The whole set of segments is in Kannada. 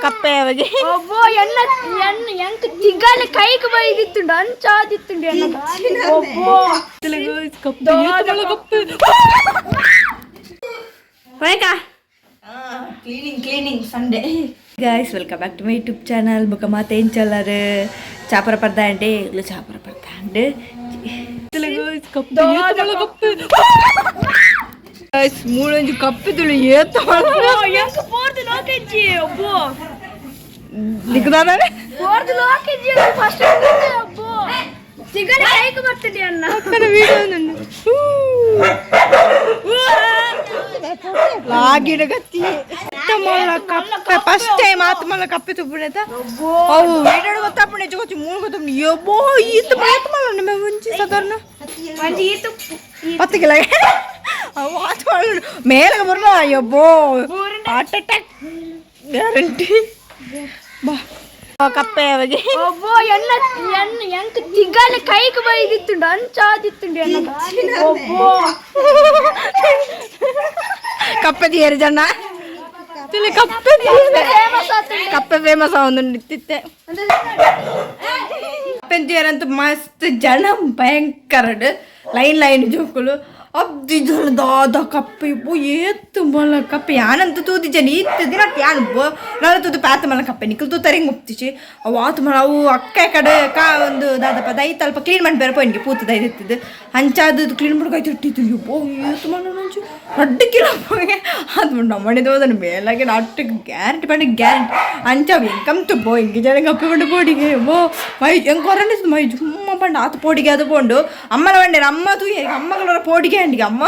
ಕಪ್ಪೆ ಅವಾಗಿ ಒಬ್ಬೋ ಎಣ್ಣ ಎಣ್ಣ ಎಂಕ ತಿಗ್ಗಾಲ ಕೈಗೆ ಬೈದಿತ್ತುಂಡು ಅಂಚಾದಿತ್ತುಂಡು ಎಣ್ಣ ಒಬ್ಬೋ ಕಪ್ಪೆ ಹೋಯ್ಕಾ cleaning Sunday guys, welcome back to my YouTube channel. Buka mata yang celar capar perdande, lu capar perdande. Guys, mulai juga kape dulu ya, oh yang ke board lo keji, obo. Dikena mana? Board lo keji, first time obo. Tiga hari ke berarti dia na. Karena video nundu. Lagi dekati. Malah kape first time malah kape tu punya ta. Oh, video itu apa nih? Cukup cuma kau tu ni. Ya boh, itu malah nih memang sadarna. Manji itu. Pasti kelai. Awak malah mereka berna. Ya boh. Heart attack. Guarantee. Bah. ಕಪ್ಪೆ ಅವಾಗಿ ಒಬ್ಬೋ ಎಣ್ಣ ಎಣ್ಣ ಎಂಕ ತಿಗ್ಗಾಲ ಕೈಗೆ ಬೈದಿತ್ತುಂಡು ಅಂಚಾದಿತ್ತುಂಡು ಎಣ್ಣ ಒಬ್ಬೋ ಕಪ್ಪೆ ತೀರು ಜನ ತಿಳಿ ಕಪ್ಪೆ ಫೇಮಸ್ ಒಂದು ನಿಂತಿತ್ತೆ ಕಪ್ಪೆ ತೀರಂತೂ ಮಸ್ತ್ ಜನ ಭಯಂಕರ ಲೈನ್ ಜೋಕುಲು ಅಬ್ದಿ ಜನ ದಾದ ಕಪ್ಪೆ ಏತ್ತು ಮಲ ಕಪ್ಪೆ ಯಾನಂತ ತೂದಿ ಜನ ಇತ್ತು ದಿನ ಯಾನು ನಾನು ತೂದು ಪ್ಯಾತ ಮಲ ಕಪ್ಪೆ ನಿಕ್ಕಲು ತೂತರಿಂಗ್ ಮುಪ್ತಿಸಿ ಅವು ಆತು ಮಲ ಅವು ಅಕ್ಕ ಕಡೆ ಒಂದು ದಾದಪ್ಪ ದೈತ ಅಲ್ಪ ಕ್ಲೀನ್ ಮಾಡಿ ಬೇರೆ ಪೋಯಿನ್ಗೆ ಪೂತು ದೈದಿತ್ತಿದ್ದು ಹಂಚಾದು ಕ್ಲೀನ್ ಮಾಡ್ಕಾಯ್ತು ಇಟ್ಟಿತ್ತು ಯಬ್ಬೋ ಏತು ಮಲ ನಂಚು ಅಡ್ಡಕ್ಕಿಲ್ಲ ಅದು ನಮ್ಮಣಿದು ಅದನ್ನು ಮೇಲಾಗೆ ನಾಟು ಗ್ಯಾರಂಟಿ ಪಂಡ ಗ್ಯಾರಂಟಿ ಅಂಚಾವು ಎಂಕಂತು ಬೋ ಹಿಂಗೆ ಜನ ಕಪ್ಪೆ ಪಂಡ ಪೋಡಿಗೆ ಬೋ ಮೈ ಹೆಂಗೆ ಕೊರಣಿಸ್ದು ಮೈ ಜುಮ್ಮ ಪಂಡ ಆತು ಪೋಡಿಗೆ ಅದು ಪೋಂಡು ಅಮ್ಮನ ಬಂಡೇರು ಅಮ್ಮ ತೂ ಅಮ್ಮಗಳವರ ಪೋಡಿಗೆ ಅಂಡಿಗೆ ಅಮ್ಮ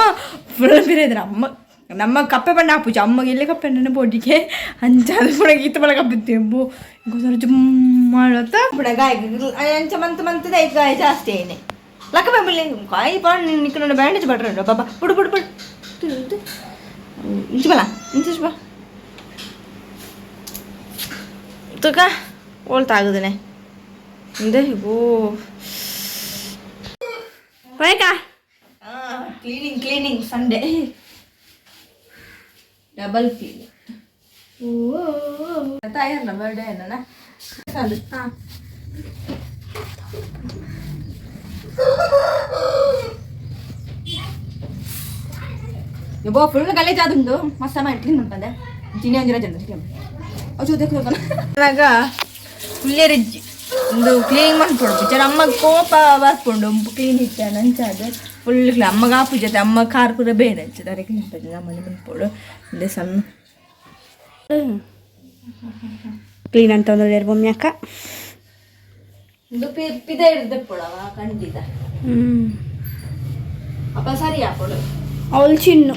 ಫುಲ್ ಬಿರಿದ್ರೆ ಅಮ್ಮ ನಮ್ಮ ಕಪ್ಪೆ ಬಣ್ಣ ಹಾಪುಜಿ ಅಮ್ಮಗೆ ಇಲ್ಲೇ ಕಪ್ಪೆ ನನ್ನ ಪೋಟಿಗೆ ಅಂಚಾದ ಕೂಡ ಗೀತ ಬಳ ಕಪ್ಪಿದ್ದೆಂಬು ಇಂಕೋಸರ ಜುಮ್ಮ ಮಾಡತ್ತ ಬಿಡ ಗಾಯ ಅಂಚ ಮಂತದ ಐದು ಗಾಯ ಜಾಸ್ತಿ ಏನೆ ಲಕ್ಕ ಬೆಂಬಲಿ ಕಾಯಿ ಪಾಡ್ ನಿಕ್ಕ ನನ್ನ ಬ್ಯಾಂಡೇಜ್ ಬಡ್ರ ಬಾಬಾ ಬಿಡು ಬಿಡು ಬಿಡು ಇಂಚು ಬಲ ಇಂಚು ಬಾ ತುಕ ಓಲ್ತಾಗುದನೆ ಹಿಂದೆ ಓ ಹೋಯ್ಕಾ ಕ್ಲೀನಿಂಗ್ ಸಂಡೇ ಡಬಲ್ ಕ್ಲೀನಿಂಗ್ ತಾಯನ್ನ ಬರ್ಡೇ ಅನ್ನ ಯಬ್ಬೋ ಫುಲ್ ಗಲೀಜ್ ಆದುಂಡು ಮಸ್ತ ಮಾಡಿ ಕ್ಲೀನ್ ಮಾಡ್ಬಂದೆ ಜಿನಿ ಒಂದಿರೋ ಜನ ಅವಾಗ ಫುಲ್ಲೇ ರಿಜ್ಜಿ ಒಂದು ಕ್ಲೀನಿಂಗ್ ಮಾಡ್ಕೊಂಡು ಜನ ಅಮ್ಮಗೆ ಕೋಪ ಬರ್ಕೊಂಡು ಕ್ಲೀನ್ ಇತ್ತೆ ನಂಚಾದ ಫುಲ್ ಕ್ಲೀನ್ ಅಮ್ಮಗೆ ಆಪು ಜೊತೆ ಅಮ್ಮ ಕಾರ್ ಪೂರ ಬೇರೆ ಹಚ್ಚಿದ್ದಾರೆ ಕ್ಲೀನ್ ಮಾಡ್ತಾರೆ ಅಮ್ಮನೆ ಬಂದ್ಕೊಡು ಒಂದೇ ಸಣ್ಣ ಕ್ಲೀನ್ ಅಂತ ಒಂದು ಬೊಮ್ಮೆ ಅಕ್ಕ ಇದು ಪಿದ ಹಿಡ್ದಪ್ಪಳವ ಖಂಡಿತ ಅಪ್ಪ ಸರಿ ಹಾಕೊಡು ಅವಳು ಚಿನ್ನು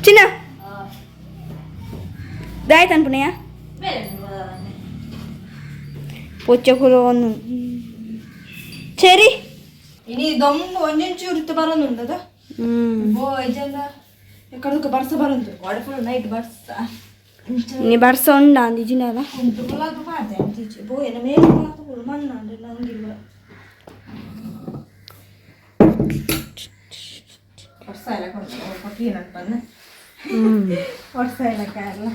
ಚಿನ್ನ ದಾಯ್ತು ಅನ್ಪುಣೆಯ ಪೊಚ್ಚಕುಲು ಒಂದು ಸರಿ ಇನಿ ದೊಂಬು ಒಂಚೂರು ಇತ್ತು ಬರೋನುಂಟದ ಬೋ ಇದೆಲ್ಲ ಕಡಕ ಬರ್ಸ ಬರೋದು ಗಾಡಿ ಫುಲ್ ನೈಟ್ ಬರ್ಸ ನೀ ಬರ್ಸ ಉಂಡ ಅಂದಿಜಿನಲ್ಲ ಉಂಟು ಮುಲಾದು ಮಾಡ್ದೆ ಅಂತೀಚೆ ಬೋ ಏನ ಮೇಲೆ ಮುಲಾದು ಮಣ್ಣು ಅಂದ್ರೆ ನಂಗಿಲ್ಲ ವರ್ಷ ಇಲ್ಲ ಕ್ಲೀನ್ ಅಂತ ಬಂದ ವರ್ಷ ಇಲ್ಲ ಕ್ಯಾರಲ್ಲ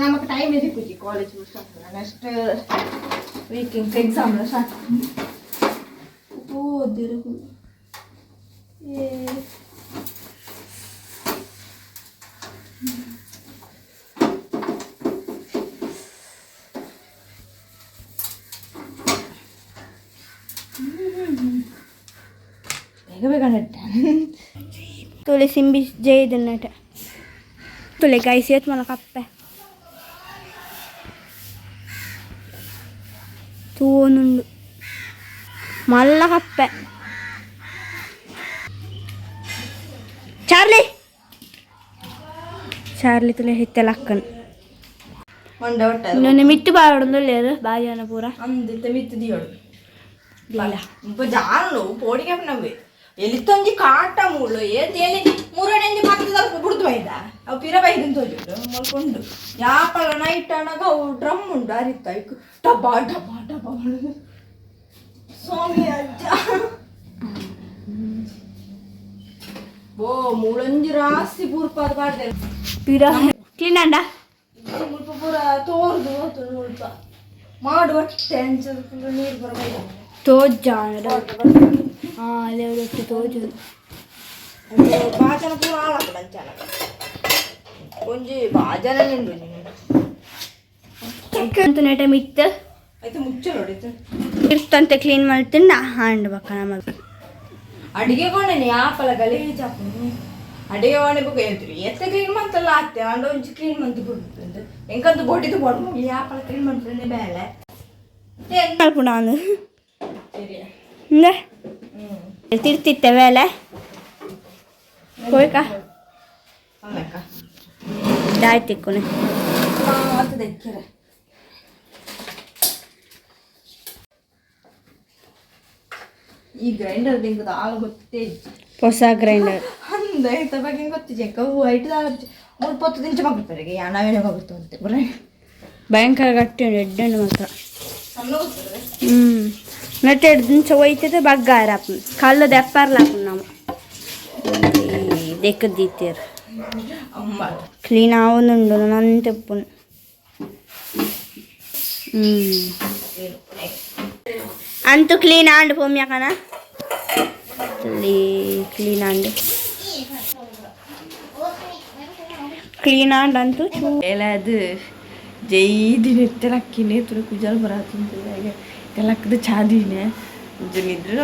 ನಮಗೆ ಟೈಮ್ ಇದೆ ಪೂಜಿ ಕಾಲೇಜ್ ನೆಕ್ಸ್ಟ್ ವೀಕಿಂಗ್ ಎಕ್ಸಾಮ್ ಸ್ಟಾರ್ಟ್ ಓದಿರು तुले सिंबी जय दिनट तुले गाइस येत मला कप्पे तू नुंडु मल्ल कप्पे चार्ली तुले हित्ते लक्कन नन्ने मिट्टु बाडुंदु लेरु बाजन पूरा अंदिते मिट्टु दियोडु लीला जानो पोडिगे नव्वे ಎಲ್ಲಿತ್ತೊಂಜಿ ಕಾಟ ಮೂಳು ಏತೇನೆ ಮೂರನೆಂಜಿ ಪಕ್ಕದ ಬಿಡ್ದು ಬೈದ ಅವು ಪಿರ ಬೈದು ತೋಜುಡು ಮಲ್ಕೊಂಡು ಯಾಪಲ ನೈಟ್ ಅನ್ನಾಗ ಅವು ಡ್ರಮ್ ಉಂಡು ಅರಿತ ಡಬ್ಬ ಡಬ್ಬ ಡಬ್ಬ ಸ್ವಾಮಿ ಅಜ್ಜ ಓ ಮೂಳಂಜಿ ರಾಸಿ ಪೂರ್ಪಾದ ಬಾಡ್ದೆ ಪಿರ ಕ್ಲೀನ್ ಅಂಡ ಮುಲ್ಪ ಪೂರ ತೋರ್ದು ಹೋತು ಮುಲ್ಪ ಮಾಡುವ ಟೆನ್ಷನ್ ನೀರು ಬರಬೇಕು ತೋಜ ಅದೇ ತೋಜು ಭಾಜನ ಪೂರ ಹಾಳಾಕಡ ಅಂಚಾನ ಒಂಜಿ ಭಾಜನ ನಿಂಡು ಅಂತ ನೆಟ ಮಿತ್ತು ಆಯ್ತು ಮುಚ್ಚ ನೋಡಿತ್ತು ಇರ್ತಂತೆ ಕ್ಲೀನ್ ಮಾಡ್ತೀನಿ ಹಾಂಡ್ ಬಕ್ಕ ನಮಗೆ ಅಡಿಗೆ ಕೊಂಡೇನೆ ಆಪಲ ಗಲೀಜ್ ಹಾಕೊಂಡು ಅಡಿಗೆ ಕೊಂಡೆ ಬೇಕು ಹೇಳ್ತೀರಿ ಎತ್ತ ಕ್ಲೀನ್ ಮಾಡ್ತಲ್ಲ ಅತ್ತೆ ಅಂಡ ಒಂಚು ಕ್ಲೀನ್ ಮಂತ್ ಬಿಡ್ತಂದು ಎಂಕಂತ ಬೋಟಿದು ಬೋಡ್ ಮುಗಿ ಆಪಲ ಕ್ಲೀನ್ ಮಾಡ್ತೇನೆ ಬೇಳೆ ಅಲ್ಪ ನಾನು ಸರಿ ತಿರ್ತಿತ್ತೆ ಬೇಳೆ ಹೋಯ್ಕ ಅಮ್ಮಕ್ಕ ದಾಯ್ತಿಕ್ಕೊನೆ ಮತ್ತೆ ದಕ್ಕಿರ ಈ ಗ್ರೈಂಡರ್ ದಿಂಗದ ಹಾಲು ಗೊತ್ತೇ ಹೊಸ ಗ್ರೈಂಡರ್ ಅಂದ ಐತ ಬಗ್ಗೆ ಗೊತ್ತಿದೆ ಕವು ಐಟದ ಹಾಲು ಮುಲ್ಪ 10 ದಿನ ಮಗ್ತಾರೆ ನಾವೇನೇ ಹೋಗುತ್ತೆ ಅಂತೆ ಬರೇ ಭಯಂಕರ ಗಟ್ಟಿ ಉಂಟು ಎಡ್ಡಣ್ಣು ಮಾತ್ರ ಸಣ್ಣ ಗೊತ್ತದೆ ನಟ್ಟು 2 ದಿನ ಹೋಯ್ತದೆ ಬಗ್ಗಾರ ಕಲ್ಲು ದೆಪ್ಪಾರ್ಲಾಪ ನಾವು ದೆಕ್ಕದ್ದೀತೀರ ಅಮ್ಮ ಕ್ಲೀನ್ ಆവുന്നുണ്ട് ನಾನು ತೆಪ್ಪುನು ಅಂತೂ ಕ್ಲೀನ್ ಆಂಡ್ ಪೋಮ್ಯಾಕನ ಕ್ಲೀನ್ ಆಂಡ್ ಕ್ಲೀನ್ ಆಂಡ್ ಅಂತೂ ಎಲ್ಲ ಅದು ಜೈದಿ ನೆತ್ತಲಕ್ಕಿನೇ ತುಳು ಕುಜಲ್ ಬರತ್ತಿಂತ ತೆಲಕ್ಕದ ಚಾದಿನೇ ನಿದ್ರೆ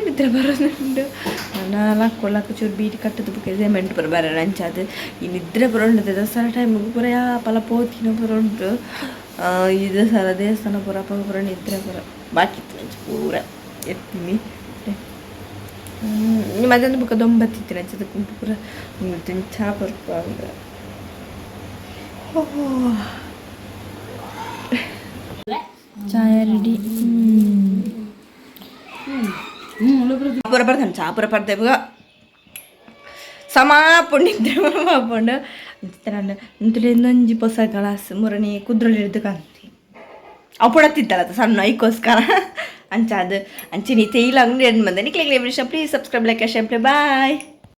ನಿದ್ರೆ ಬರೋದುಂಟು ನಾನು ಕೊಲ್ಲಕ್ಕೆ ಚೂರು ಬೀಟಿ ಕಟ್ಟದು ಬುಕ್ಕಿದೆ ಮೆಂಟು ಬರಬಾರ ನಂಚಾದು ಈ ನಿದ್ರೆ ಬರೋಂಡು ದಸರಾ ಟೈಮಿಗೆ ಪೂರ ಪಲ ಪೋತಿನ ಬರೋಂಟು ಇದು ಸಲ ದೇವಸ್ಥಾನ ಪೂರ ಪೂರ ನಿದ್ರೆ ಪೂರ ಬಾಕಿತ್ತು ನಂಚ ಪೂರ ಎತ್ತೀನಿ ಮತ್ತೊಂದು ಬುಕ್ಕ ದೊಂಬತ್ತಿತ್ತು ನಂಚದ ಕುಂಟು ಪೂರ ಚಾ ಬರ್ಪ ಚಾಯ ರೆಡಿ ಪೂರ ಬರ್ತಾನೆ ಚಾ ಪೂರ ಪಡ್ತೇವೆ ಸಮಾ ಪುಣ್ಣಿದ್ರೆ ಪಂಡು ಇಂತೊಂಜಿ ಹೊಸ ಗ್ಲಾಸ್ ಮೂರನೇ ಕುದ್ರಲ್ಲಿ ಹಿಡಿದು ಕಾಣ್ತಿ ಅವು ಪುಡತ್ತಿತ್ತಲ್ಲ ಸಣ್ಣ ಐಕೋಸ್ಕರ ಅಂಚಾದು ಅಂಚಿನಿ ತೈಲ ಅಂಗಡಿ ಬಂದೆ ನಿಕ್ಲಿಗೆ please subscribe like share bye.